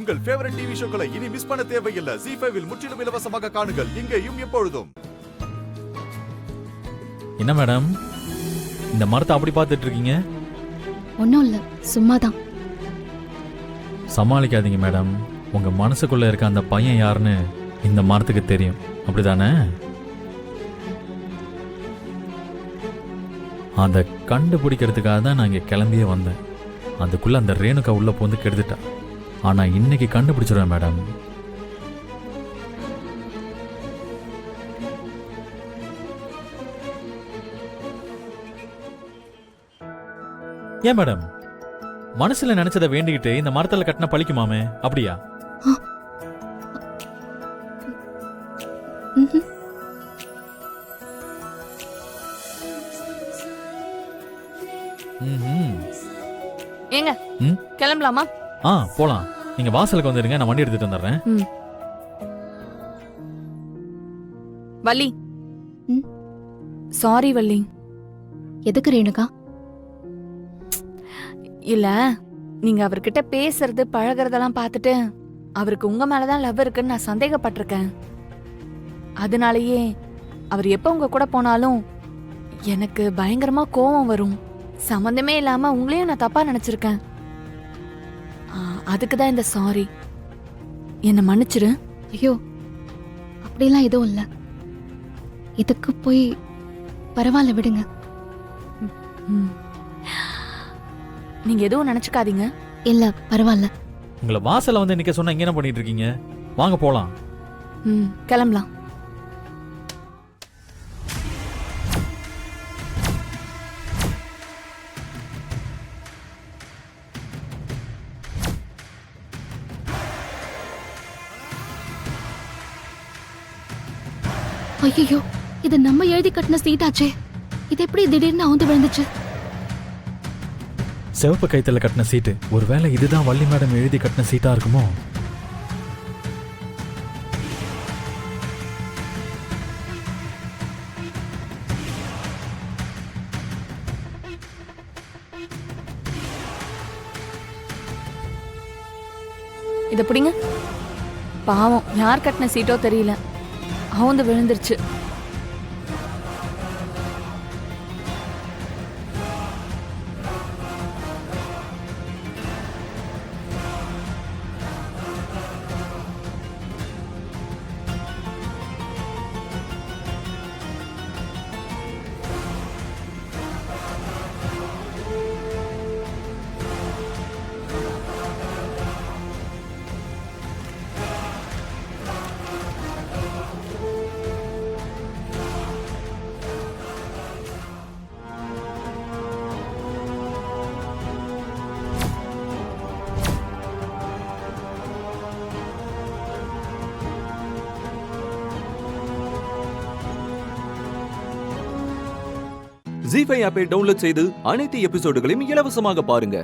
உங்கள் favourite TV ஷோக்களை இனி miss பண்ண தேவையில்லை. ZEE5 இல் முற்றிலும் இலவசமாக காணுங்கள். இங்கேயும் எப்பொழுதும். என்ன மேடம் இந்த மரத்தை அப்படி பார்த்துட்டு இருக்கீங்க? ஒன்றும் இல்லை, சும்மாதான். சமாளிக்காதீங்க மேடம். உங்க மனசுக்குள்ள இருக்க அந்த பையன் யாருன்னு இந்த மரத்துக்கு தெரியும், அப்படிதானே? அதை கண்டுபிடிக்கிறதுக்காக தான் நான் இங்கே கிளம்பியே வந்தேன். அதுக்குள்ள அந்த ரேணுகா உள்ள போந்து கெடுத்துட்டா. ஆனா இன்னைக்கு கண்டுபிடிச்சிருவேன் மேடம். ஏன் மேடம் மனசுல நினைச்சதை வேண்டிக்கிட்டு இந்த மரத்துல கட்டின பழிக்குமாமே, அப்படியா? ஏங்க கிளம்பலாமா? போலாம். நீங்க வாசலுக்கு வந்துருங்க, நான் வண்டி எடுத்துட்டு வந்துடுறேன். வள்ளி, சாரி வள்ளி. எதுக்கு ரேணுகா? இல்ல, நீங்க அவர்கிட்ட பேசுறது பழகிறதெல்லாம் பார்த்துட்டு அவருக்கு உங்க மேலதான் லவ் இருக்குன்னு நான் சந்தேகப்பட்டிருக்கேன். அதனாலயே அவர் எப்ப உங்க கூட போனாலும் எனக்கு பயங்கரமா கோபம் வரும். சம்பந்தமே இல்லாம உங்களையும் நான் தப்பா நினைச்சிருக்கேன். அதுக்குதான் இந்த சாரி. என்ன மன்னிச்சிரு. ஐயோ, அப்படிலாம் எதுவும் இல்லை. இதுக்கு போய் பரவாயில்ல, விடுங்க. நீங்க எதுவும் நினைச்சுக்காதீங்க. இல்ல, பரவாயில்ல. உங்களை வாசல்ல வந்து நிக்க சொன்னா இங்க என்ன பண்ணிட்டு இருக்கீங்க? வாங்க போலாம். கிளம்பலாம். ஐயோ, இது நம்ம எழுதி கட்டின சீட்டாச்சே. இது எப்படி திடீர்னு அவுந்து விழுந்துச்சு? சிவப்பு கைத்துல கட்டின சீட்டு. ஒருவேளை இதுதான் வள்ளி மேடம் எழுதி கட்டின சீட்டா இருக்குமோ? இத பிடிங்க. பாவம், யார் கட்டின சீட்டோ தெரியல, அவுந்து விழுந்துருச்சு. ZEE5 ஆப்பை டவுன்லோட் செய்து அனைத்து எபிசோடுகளையும் இலவசமாக பாருங்க.